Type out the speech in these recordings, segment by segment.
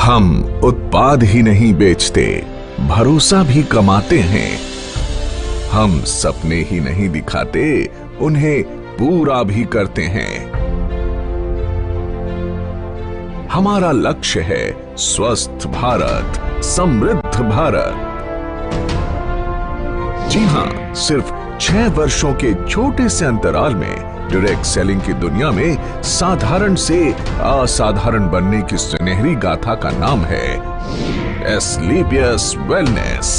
हम उत्पाद ही नहीं बेचते, भरोसा भी कमाते हैं। हम सपने ही नहीं दिखाते, उन्हें पूरा भी करते हैं। हमारा लक्ष्य है स्वस्थ भारत, समृद्ध भारत। जी हां, सिर्फ 6 वर्षों के छोटे से अंतराल में डायरेक्ट सेलिंग की दुनिया में साधारण से असाधारण बनने की सुनहरी गाथा का नाम है एस्क्लेपियस वेलनेस।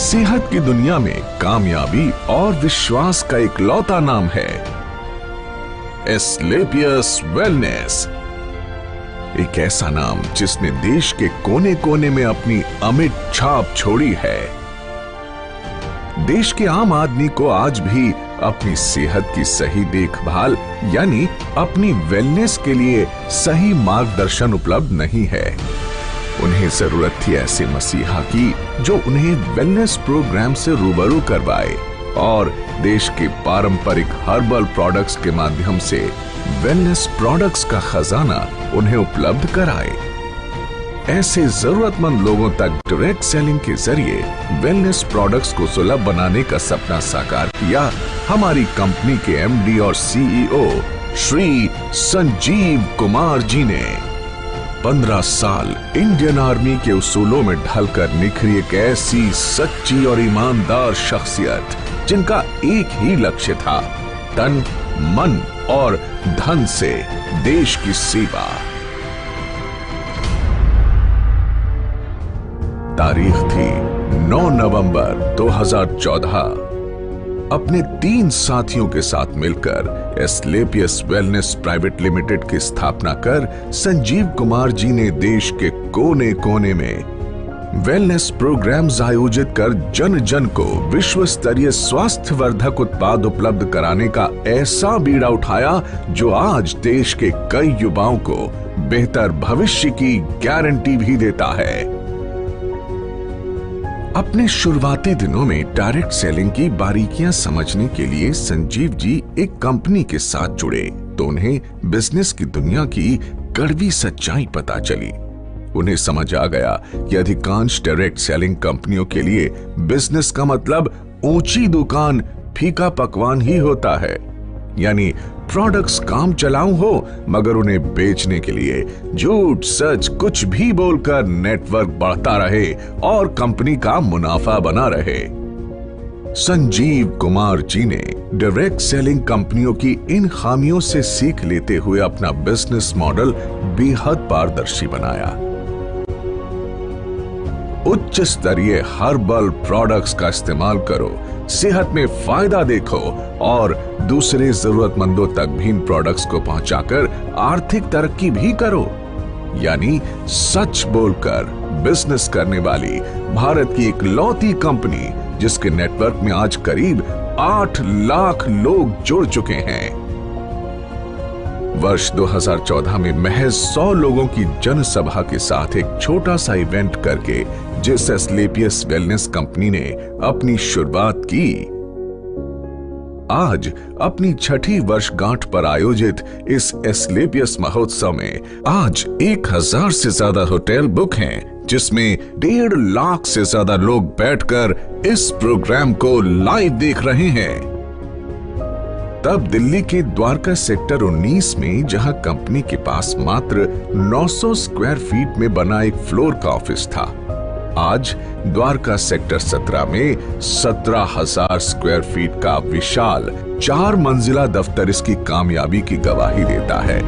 सेहत की दुनिया में कामयाबी और विश्वास का इकलौता नाम है एस्क्लेपियस वेलनेस। एक ऐसा नाम जिसने देश के कोने कोने में अपनी अमिट छाप छोड़ी है। देश के आम आदमी को आज भी अपनी सेहत की सही देखभाल यानी अपनी वेलनेस के लिए सही मार्गदर्शन उपलब्ध नहीं है। उन्हें जरूरत थी ऐसे मसीहा की जो उन्हें वेलनेस प्रोग्राम से रूबरू करवाए और देश के पारंपरिक हर्बल प्रोडक्ट्स के माध्यम से वेलनेस प्रोडक्ट्स का खजाना उन्हें उपलब्ध कराए। ऐसे जरूरतमंद लोगों तक डायरेक्ट सेलिंग के जरिए वेलनेस प्रोडक्ट्स को सुलभ बनाने का सपना साकार किया हमारी कंपनी के एमडी और सीईओ श्री संजीव कुमार जी ने। 15 साल इंडियन आर्मी के उसूलों में ढलकर निखरी एक ऐसी सच्ची और ईमानदार शख्सियत जिनका एक ही लक्ष्य था, तन, मन और धन से देश की सेवा। तारीख थी 9 नवंबर 2014। अपने 3 साथियों के साथ मिलकर एस्क्लेपियस वेलनेस प्राइवेट लिमिटेड की स्थापना कर संजीव कुमार जी ने देश के कोने कोने में वेलनेस प्रोग्राम्स आयोजित कर जन जन को विश्व स्तरीय स्वास्थ्य वर्धक उत्पाद उपलब्ध कराने का ऐसा बीड़ा उठाया जो आज देश के कई युवाओं को बेहतर भविष्य की गारंटी भी देता है। अपने शुरुआती दिनों में डायरेक्ट सेलिंग की बारीकियां समझने के लिए संजीव जी एक कंपनी के साथ जुड़े तो उन्हें बिजनेस की दुनिया की कड़वी सच्चाई पता चली। उन्हें समझ आ गया कि अधिकांश डायरेक्ट सेलिंग कंपनियों के लिए बिजनेस का मतलब ऊंची दुकान, फीका पकवान ही होता है, यानी प्रोडक्ट्स काम चलाऊ हो मगर उन्हें बेचने के लिए झूठ सच कुछ भी बोलकर नेटवर्क बढ़ता रहे और कंपनी का मुनाफा बना रहे। संजीव कुमार जी ने डायरेक्ट सेलिंग कंपनियों की इन खामियों से सीख लेते हुए अपना बिजनेस मॉडल बेहद पारदर्शी बनाया। उच्च स्तरीय हर्बल प्रोडक्ट्स का इस्तेमाल करो, सेहत में फायदा देखो और दूसरे जरूरतमंदों तक भी इन प्रोडक्ट्स को पहुंचाकर आर्थिक तरक्की भी करो। यानी सच बोलकर बिजनेस करने वाली भारत की इकलौती कंपनी जिसके नेटवर्क में आज करीब 8 लाख लोग जुड़ चुके हैं। वर्ष 2014 में महज 100 लोगों की जनसभा के साथ एक छोटा सा इवेंट करके जिस एस्क्लेपियस वेलनेस कंपनी ने अपनी शुरुआत की, आज अपनी 6ठी वर्षगांठ पर आयोजित इस एस्क्लेपियस महोत्सव में आज 1000 से ज्यादा होटल बुक हैं, जिसमें 1.5 लाख से ज्यादा लोग बैठकर इस प्रोग्राम को लाइव देख रहे हैं। तब दिल्ली के द्वारका सेक्टर 19 में जहां कंपनी के पास मात्र 900 स्क्वायर फीट में बना एक फ्लोर का ऑफिस था, आज द्वारका सेक्टर 17 में 17,000 स्क्वायर फीट का विशाल 4 मंजिला दफ्तर इसकी कामयाबी की गवाही देता है।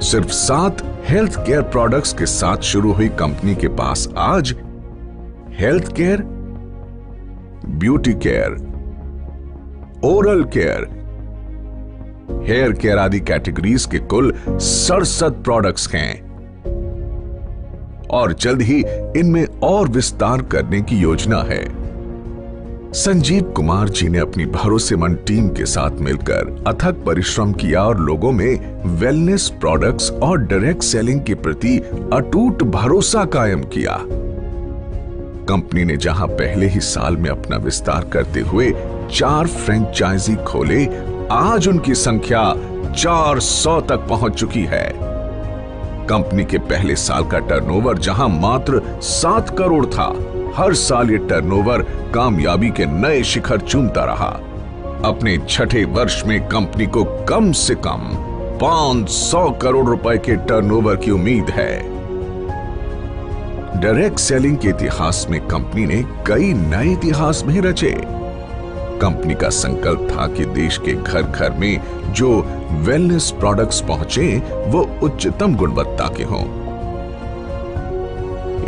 सिर्फ 7 हेल्थ केयर प्रोडक्ट्स के साथ शुरू हुई कंपनी के पास आज health care, beauty care, oral care, hair care आदि कैटेगरीज के कुल 67 प्रोडक्ट्स हैं और जल्द ही इनमें और विस्तार करने की योजना है। संजीव कुमार जी ने अपनी भरोसेमंद टीम के साथ मिलकर अथक परिश्रम किया और लोगों में वेलनेस प्रोडक्ट्स और डायरेक्ट सेलिंग के प्रति अटूट भरोसा कायम किया। कंपनी ने जहां पहले ही साल में अपना विस्तार करते हुए 4 फ्रेंचाइजी खोले, आज उनकी संख्या 400 तक पहुंच चुकी है। कंपनी के पहले साल का टर्नओवर जहां मात्र 7 करोड़ था, हर साल ये टर्नओवर कामयाबी के नए शिखर चूमता रहा। अपने छठे वर्ष में कंपनी को कम से कम 500 करोड़ रुपए के टर्नओवर की उम्मीद है। डायरेक्ट सेलिंग के इतिहास में कंपनी ने कई नए इतिहास भी रचे। कंपनी का संकल्प था कि देश के घर घर में जो वेलनेस प्रोडक्ट्स पहुंचे वो उच्चतम गुणवत्ता के हों।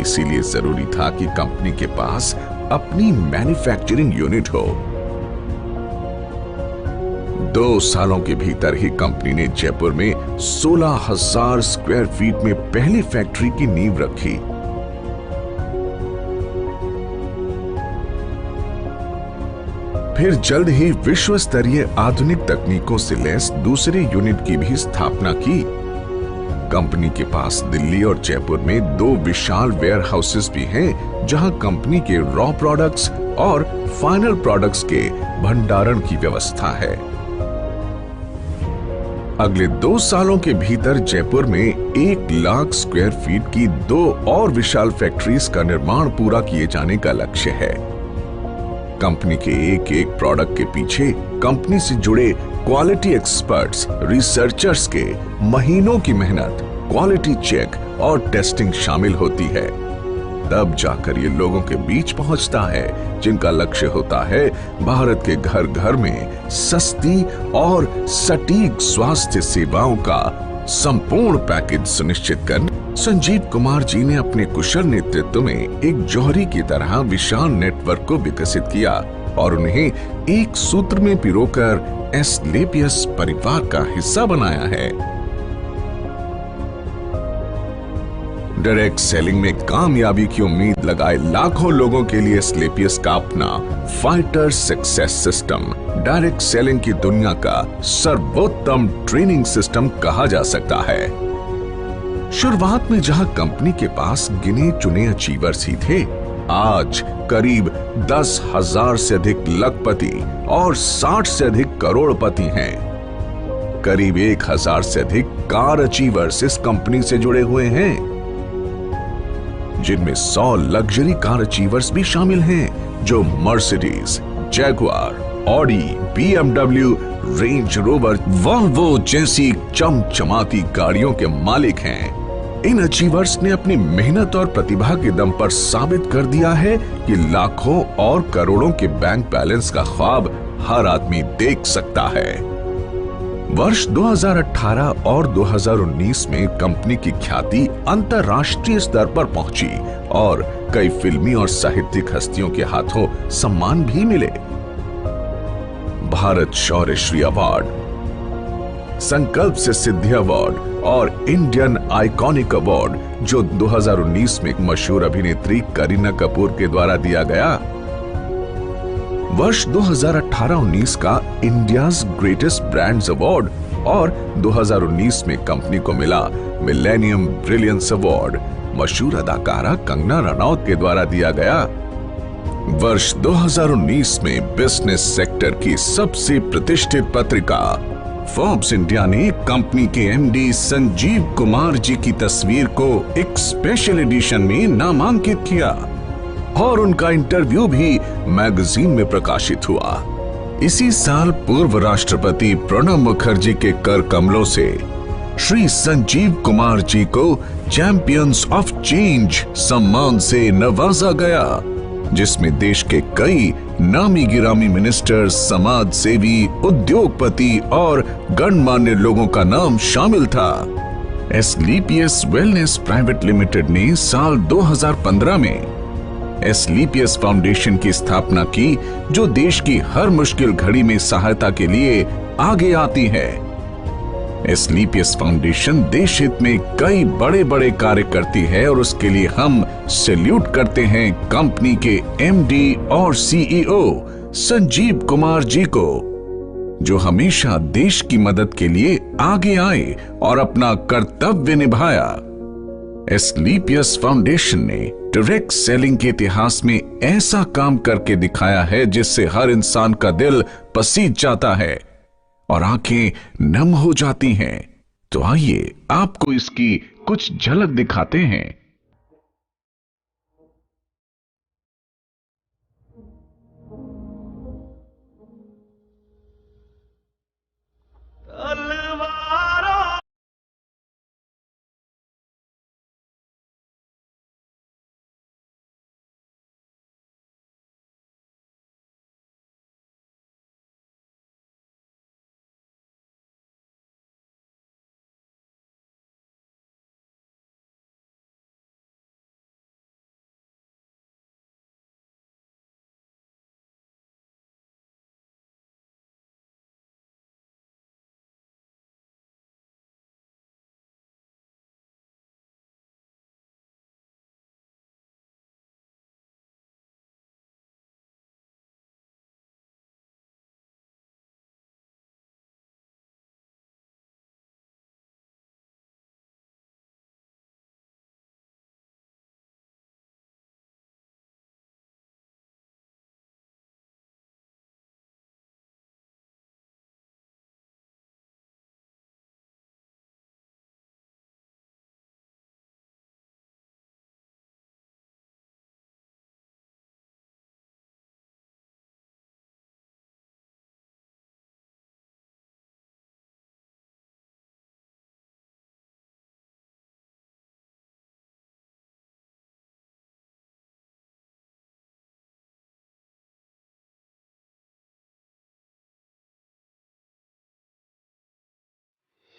इसीलिए जरूरी था कि कंपनी के पास अपनी मैन्युफैक्चरिंग यूनिट हो। 2 सालों के भीतर ही कंपनी ने जयपुर में 16,000 स्क्वायर फीट में पहली फैक्ट्री की नींव रखी। फिर जल्द ही विश्व स्तरीय आधुनिक तकनीकों से लैस दूसरे यूनिट की भी स्थापना की। कंपनी के पास दिल्ली और जयपुर में 2 विशाल वेयर हाउसेस भी हैं, जहां कंपनी के रॉ प्रोडक्ट्स और फाइनल प्रोडक्ट्स के भंडारण की व्यवस्था है। अगले 2 सालों के भीतर जयपुर में 1 लाख स्क्वायर फीट की 2 और विशाल फैक्ट्रीज का निर्माण पूरा किए जाने का लक्ष्य है। कंपनी के एक प्रोडक्ट के पीछे कंपनी से जुड़े क्वालिटी एक्सपर्ट्स, रिसर्चर्स के महीनों की मेहनत, क्वालिटी चेक और टेस्टिंग शामिल होती है। तब जाकर ये लोगों के बीच पहुंचता है, जिनका लक्ष्य होता है भारत के घर घर में सस्ती और सटीक स्वास्थ्य सेवाओं का संपूर्ण पैकेज सुनिश्चित करना। संजीव कुमार जी ने अपने कुशल नेतृत्व में एक जौहरी की तरह विशाल नेटवर्क को विकसित किया और उन्हें एक सूत्र में पिरोकर एस्क्लेपियस परिवार का हिस्सा बनाया है। डायरेक्ट सेलिंग में कामयाबी की उम्मीद लगाए लाखों लोगों के लिए एस्क्लेपियस का अपना fighter success system direct selling की दुनिया का सर्वोत्तम ट्रेनिंग सिस्टम कहा जा सकता है। शुरुआत में जहां कंपनी के पास गिने चुने अचीवर्स ही थे, आज करीब 10,000 से अधिक लखपति और 60 से अधिक करोड़पति हैं। करीब 1,000 से अधिक कार अचीवर्स इस कंपनी से जुड़े हुए हैं, जिनमें 100 लग्जरी कार अचीवर्स भी शामिल हैं, जो Mercedes, Jaguar, Audi, BMW, range rover, Volvo जैसी चमचमाती गाड़ियों के मालिक हैं। इन अचीवर्स ने अपनी मेहनत और प्रतिभा के दम पर साबित कर दिया है कि लाखों और करोड़ों के बैंक बैलेंस का ख्वाब हर आदमी देख सकता है। वर्ष 2018 और 2019 में कंपनी की ख्याति अंतर्राष्ट्रीय स्तर पर पहुंची और कई फिल्मी और साहित्यिक हस्तियों के हाथों सम्मान भी मिले। भारत शौर्यश्री अवार्ड, संकल्प से सिद्धि अवार्ड और इंडियन आइकॉनिक अवार्ड, जो 2019 में एक मशहूर अभिनेत्री करीना कपूर के द्वारा दिया गया। वर्ष 2018-19 का इंडियाज ग्रेटेस्ट ब्रांड्स अवार्ड और 2019 में कंपनी को मिला मिलेनियम ब्रिलियंस अवार्ड मशहूर अदाकारा कंगना रनौत के द्वारा दिया गया। वर्ष 2019 में बिजनेस सेक्टर की सबसे प्रतिष्ठित पत्रिका फोर्ब्स इंडिया ने कंपनी के एमडी संजीव कुमार जी की तस्वीर को एक स्पेशल एडिशन में नामांकित किया और उनका इंटरव्यू भी मैगजीन में प्रकाशित हुआ। इसी साल पूर्व राष्ट्रपति प्रणब मुखर्जी के कर कमलों से श्री संजीव कुमार जी को चैंपियंस ऑफ चेंज सम्मान से नवाजा गया, जिसमें देश के कई नामी गिरामी मिनिस्टर्स, समाज सेवी, उद्योगपति और गणमान्य लोगों का नाम शामिल था। एस्क्लेपियस वेलनेस प्राइवेट लिमिटेड ने साल 2015 में एस्क्लेपियस फाउंडेशन की स्थापना की, जो देश की हर मुश्किल घड़ी में सहायता के लिए आगे आती है। एस्क्लेपियस फाउंडेशन देश हित में कई बड़े बड़े कार्य करती है और उसके लिए हम सैल्यूट करते हैं कंपनी के एमडी और सीईओ संजीव कुमार जी को, जो हमेशा देश की मदद के लिए आगे आए और अपना कर्तव्य निभाया। एस्क्लेपियस फाउंडेशन ने डायरेक्ट सेलिंग के इतिहास में ऐसा काम करके दिखाया है जिससे हर इंसान का दिल पसीज जाता है और आंखें नम हो जाती हैं। तो आइए आपको इसकी कुछ झलक दिखाते हैं।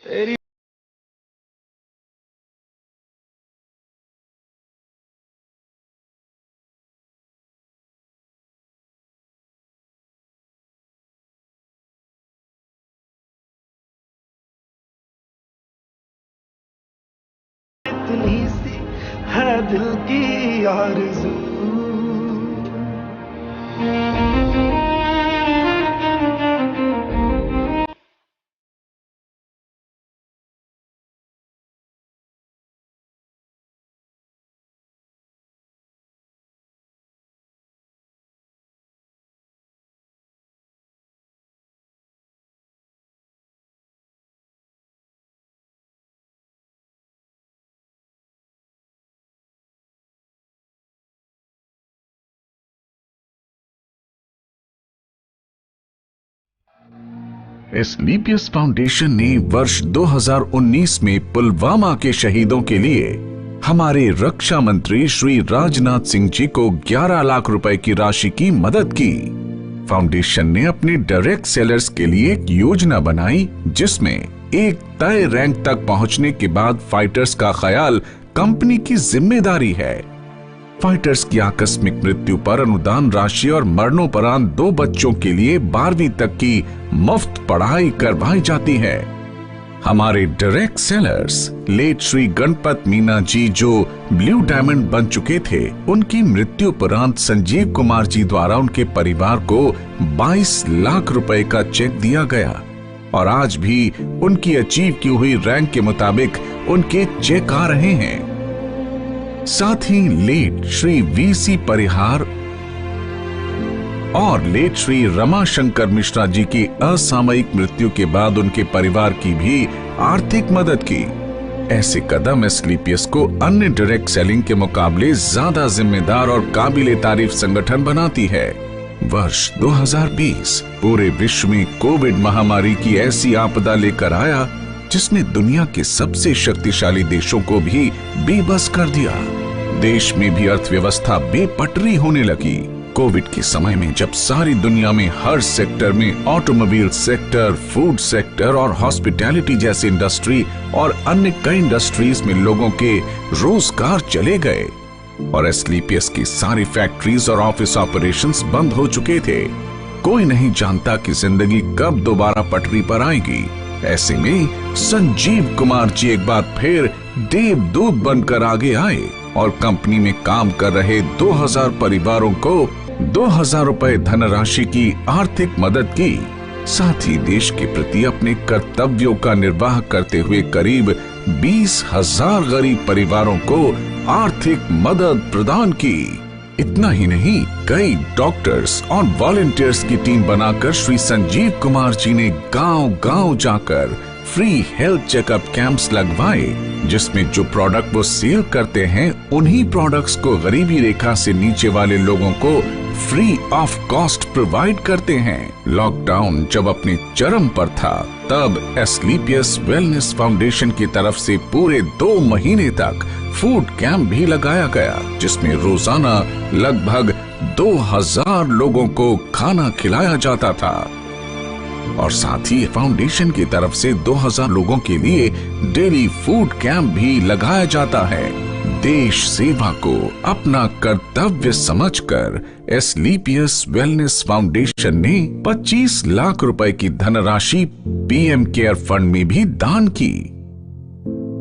तेरी इतनी सी है दिल की आरज़ू। एस्क्लेपियस फाउंडेशन ने वर्ष 2019 में पुलवामा के शहीदों के लिए हमारे रक्षा मंत्री श्री राजनाथ सिंह जी को 11 लाख रुपए की राशि की मदद की। फाउंडेशन ने अपने डायरेक्ट सेलर्स के लिए एक योजना बनाई जिसमें एक तय रैंक तक पहुंचने के बाद फाइटर्स का ख्याल कंपनी की जिम्मेदारी है। फाइटर्स की आकस्मिक मृत्यु पर अनुदान राशि और मरणोपरांत 2 बच्चों के लिए 12वीं तक की मुफ्त पढ़ाई करवाई जाती है। हमारे direct sellers late Shri Ganpat Meena ji जो ब्लू डायमंड बन चुके थे, उनकी मृत्यु उपरांत संजीव कुमार जी द्वारा उनके परिवार को 22 लाख रुपए का चेक दिया गया और आज भी उनकी अचीव की हुई रैंक के मुताबिक उनके चेक आ रहे हैं। साथ ही लेट श्री वीसी परिहार और लेट श्री रमाशंकर मिश्रा जी की असामयिक मृत्यु के बाद उनके परिवार की भी आर्थिक मदद की। ऐसे कदम एस्क्लेपियस को अन्य डायरेक्ट सेलिंग के मुकाबले ज्यादा जिम्मेदार और काबिले तारीफ संगठन बनाती है। वर्ष 2020 पूरे विश्व में कोविड महामारी की ऐसी आपदा लेकर आया जिसने दुनिया के सबसे शक्तिशाली देशों को भी बेबस कर दिया। देश में भी अर्थव्यवस्था बेपटरी होने लगी। कोविड के समय में जब सारी दुनिया में हर सेक्टर में ऑटोमोबाइल सेक्टर, फूड सेक्टर और हॉस्पिटैलिटी जैसे इंडस्ट्री और अन्य कई इंडस्ट्रीज में लोगों के रोजगार चले गए और एस्क्लेपियस की सारी फैक्ट्रीज और ऑफिस ऑपरेशंस बंद हो चुके थे, कोई नहीं जानता कि जिंदगी कब दोबारा पटरी पर आएगी। ऐसे में संजीव कुमार जी एक बार फिर देवदूत बनकर आगे आए और कंपनी में काम कर रहे 2000 परिवारों को 2000 रुपए धनराशि की आर्थिक मदद की। साथ ही देश के प्रति अपने कर्तव्यों का निर्वाह करते हुए करीब 20,000 गरीब परिवारों को आर्थिक मदद प्रदान की। इतना ही नहीं, कई डॉक्टर्स और वॉलंटियर्स की टीम बनाकर श्री संजीव कुमार जी ने गांव-गांव जाकर फ्री हेल्थ चेकअप कैंप्स लगवाए, जिसमें जो प्रोडक्ट वो सेल करते हैं उन्हीं प्रोडक्ट्स को गरीबी रेखा से नीचे वाले लोगों को फ्री ऑफ कॉस्ट प्रोवाइड करते हैं। लॉकडाउन जब अपने चरम पर था, तब एस्क्लेपियस वेलनेस फाउंडेशन की तरफ से पूरे 2 महीने तक फूड कैंप भी लगाया गया, जिसमें रोजाना लगभग 2000 लोगों को खाना खिलाया जाता था। और साथ ही फाउंडेशन की तरफ से 2000 लोगों के लिए डेली फूड कैंप भी लगाया जाता है। देश सेवा को अपना कर्तव्य समझकर एस्क्लेपियस वेलनेस फाउंडेशन ने 25 लाख रुपए की धनराशि पीएम केयर फंड में भी दान की।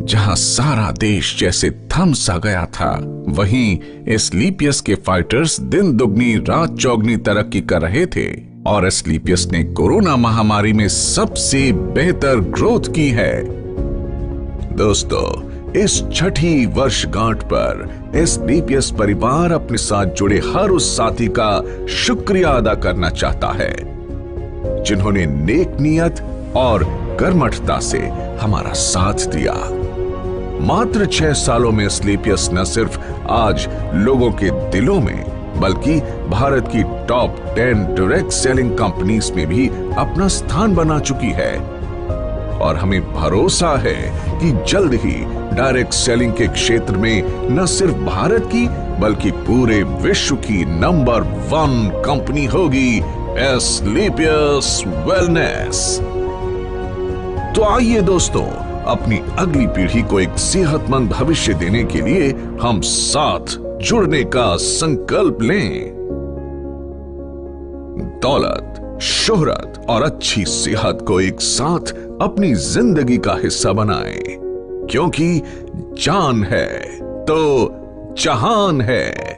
जहां सारा देश जैसे थम सा गया था, वहीं एस्क्लेपियस के फाइटर्स दिन दुगनी रात चौगनी तरक्की कर रहे थे और एस्क्लेपियस ने कोरोना महामारी में सबसे बेहतर ग्रोथ की है। दोस्तों, इस छठी वर्षगांठ पर एस्क्लेपियस परिवार अपने साथ जुड़े हर उस साथी का शुक्रिया अदा करना चाहता है, जिन्होंने नेक नियत और कर्मठता से हमारा साथ दिया। मात्र 6 सालों में एस्क्लेपियस न सिर्फ आज लोगों के दिलों में, बल्कि भारत की टॉप 10 डायरेक्ट सेलिंग कंपनीज में भी अपना स्थान बना चुकी है। और हमें भरोसा है कि जल्द ही डायरेक्ट सेलिंग के क्षेत्र में न सिर्फ भारत की, बल्कि पूरे विश्व की नंबर 1 कंपनी होगी एस्क्लेपियस वेलनेस। तो आइए दोस्तों, अपनी अगली पीढ़ी को एक सेहतमंद भविष्य देने के लिए हम साथ जुड़ने का संकल्प लें। दौलत, शोहरत और अच्छी सेहत को एक साथ अपनी जिंदगी का हिस्सा बनाएं, क्योंकि जान है तो जहान है।